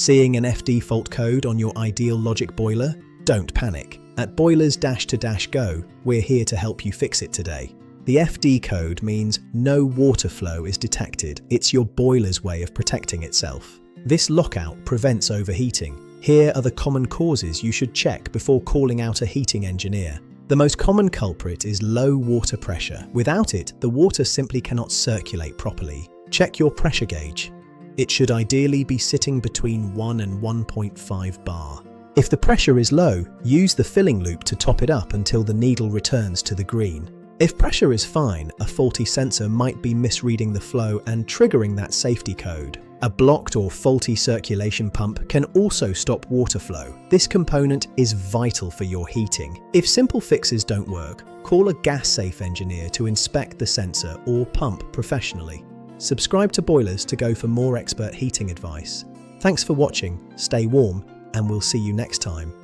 Seeing an FD fault code on your ideal logic boiler? Don't panic. At Boilers2Go, we're here to help you fix it today. The FD code means no water flow is detected. It's your boiler's way of protecting itself. This lockout prevents overheating. Here are the common causes you should check before calling out a heating engineer. The most common culprit is low water pressure. Without it, the water simply cannot circulate properly. Check your pressure gauge. It should ideally be sitting between 1 and 1.5 bar. If the pressure is low, use the filling loop to top it up until the needle returns to the green. If pressure is fine, a faulty sensor might be misreading the flow and triggering that safety code. A blocked or faulty circulation pump can also stop water flow. This component is vital for your heating. If simple fixes don't work, call a gas-safe engineer to inspect the sensor or pump professionally. Subscribe to Boilers2Go for more expert heating advice. Thanks for watching, stay warm, and we'll see you next time.